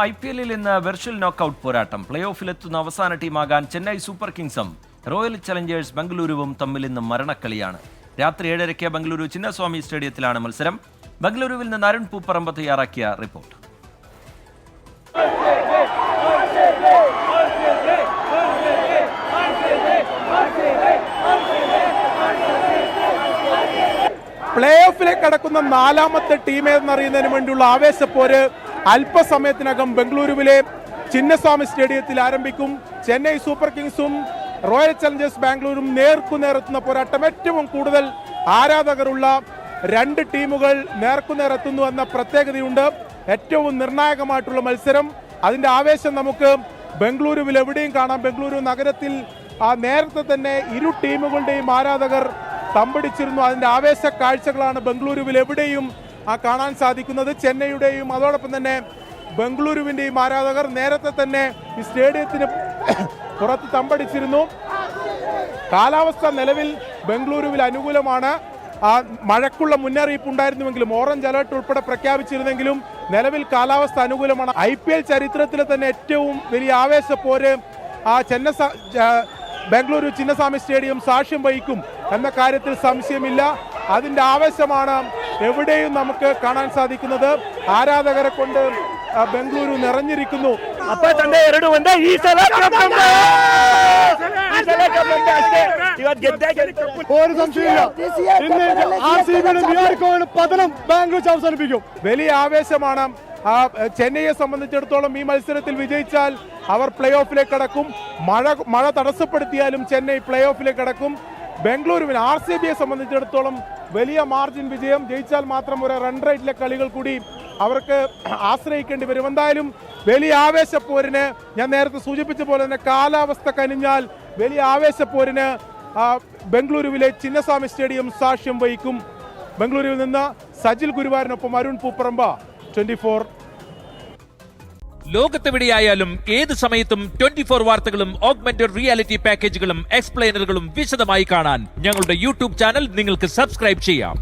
IPL-ൽ ഇന്ന് virtual knockout പോരാട്ടം. Play ഓഫിലെത്തുന്ന അവസാന ടീമാകാൻ ചെന്നൈ സൂപ്പർ കിങ്സും റോയൽ ചലഞ്ചേഴ്സ് ബംഗളൂരുവും തമ്മിൽ ഇന്ന് മരണക്കളിയാണ്. രാത്രി 7:30 ബംഗളൂരു ചിന്നസ്വാമി സ്റ്റേഡിയത്തിലാണ് മത്സരം. ബംഗളൂരുവിൽ നിന്ന് അരുൺ പൂപ്പറമ്പ് തയ്യാറാക്കിയ റിപ്പോർട്ട്. പ്ലേ ഓഫിലേക്ക് കടക്കുന്ന 4ാമത്തെ ടീം എന്നറിയുന്നതിന് വേണ്ടിയുള്ള ആവേശപ്പോര് അല്പസമയത്തിനകം ബംഗളൂരുവിലെ ചിന്നസ്വാമി സ്റ്റേഡിയത്തിൽ ആരംഭിക്കും. ചെന്നൈ സൂപ്പർ കിങ്സും റോയൽ ചലഞ്ചേഴ്സ് ബാംഗ്ലൂരും നേർക്കുനേരെത്തുന്ന പോരാട്ടം. ഏറ്റവും കൂടുതൽ ആരാധകരുള്ള 2 ടീമുകൾ നേർക്കുനേരെത്തുന്നു എന്ന പ്രത്യേകതയുണ്ട്. ഏറ്റവും നിർണായകമായിട്ടുള്ള മത്സരം. അതിന്റെ ആവേശം നമുക്ക് ബംഗളൂരുവിൽ എവിടെയും കാണാം. ബംഗളൂരു നഗരത്തിൽ നേരത്തെ തന്നെ ഇരു ടീമുകളുടെയും ആരാധകർ തമ്പടിച്ചിരുന്നു. അതിന്റെ ആവേശ കാഴ്ചകളാണ് ബംഗളൂരുവിൽ എവിടെയും കാണാൻ സാധിക്കുന്നത്. ചെന്നൈയുടെയും അതോടൊപ്പം തന്നെ ബംഗളൂരുവിന്റെയും ആരാധകർ നേരത്തെ തന്നെ ഈ സ്റ്റേഡിയത്തിന് പുറത്ത് തമ്പടിച്ചിരുന്നു. കാലാവസ്ഥ നിലവിൽ ബംഗളൂരുവിൽ അനുകൂലമാണ്. മഴക്കുള്ള മുന്നറിയിപ്പ് ഉണ്ടായിരുന്നുവെങ്കിലും, ഓറഞ്ച് അലർട്ട് ഉൾപ്പെടെ പ്രഖ്യാപിച്ചിരുന്നെങ്കിലും നിലവിൽ കാലാവസ്ഥ അനുകൂലമാണ്. IPL ചരിത്രത്തിലെ തന്നെ ഏറ്റവും വലിയ ആവേശപ്പോര് ബംഗളൂരു ചിന്നസ്വാമി സ്റ്റേഡിയം സാക്ഷ്യം വഹിക്കും എന്ന കാര്യത്തിൽ സംശയമില്ല. അതിന്റെ ആവേശമാണ് എവിടെയും നമുക്ക് കാണാൻ സാധിക്കുന്നത്. ಆರಾಧಕರ കൊണ്ട് ಬೆಂಗಳೂರು ನಿറഞ്ഞിരിക്കുന്നു. ಅಪ್ಪ ತಂದೆ ಎರಡು ಒಂದೇ ಈ ಸಲ ഒരു സംശയമില്ല. പതനം ബാംഗ്ലൂർ അവസാനിപ്പിക്കും. വലിയ ആവേശമാണ്. ചെന്നൈയെ സംബന്ധിച്ചിടത്തോളം ഈ മത്സരത്തിൽ വിജയിച്ചാൽ അവർ പ്ലേ ഓഫിലേക്ക് കടക്കും. മഴ തടസ്സപ്പെടുത്തിയാലും ചെന്നൈ പ്ലേ ഓഫിലേക്ക് കടക്കും. ബംഗളൂരുവിന് RCBയെ സംബന്ധിച്ചിടത്തോളം വലിയ മാർജിൻ വിജയം. ജയിച്ചാൽ മാത്രം ഒരു റൺ റേറ്റിലെ കളികൾ കൂടി അവർക്ക് ആശ്രയിക്കേണ്ടി വരും. എന്തായാലും വലിയ ആവേശപ്പോരിന്, ഞാൻ നേരത്തെ സൂചിപ്പിച്ച പോലെ തന്നെ കാലാവസ്ഥ കനിഞ്ഞാൽ വലിയ ആവേശപ്പോരിന് ബംഗളൂരുവിലെ ചിന്നസ്വാമി സ്റ്റേഡിയം സാക്ഷ്യം വഹിക്കും. ബംഗളൂരുവിൽ നിന്ന് സജിൽ ഗുരുവാരനൊപ്പം അരുൺ പൂപ്പറമ്പ, 24. ലോകത്തെവിടെയായാലും ഏത് സമയത്തും 24 വാർത്തകളും ഓഗ്മെന്റഡ് റിയാലിറ്റി പാക്കേജുകളും എക്സ്പ്ലെയിനറുകളും വിശദമായി കാണാൻ ഞങ്ങളുടെ YouTube ചാനൽ നിങ്ങൾക്ക് സബ്സ്ക്രൈബ് ചെയ്യാം.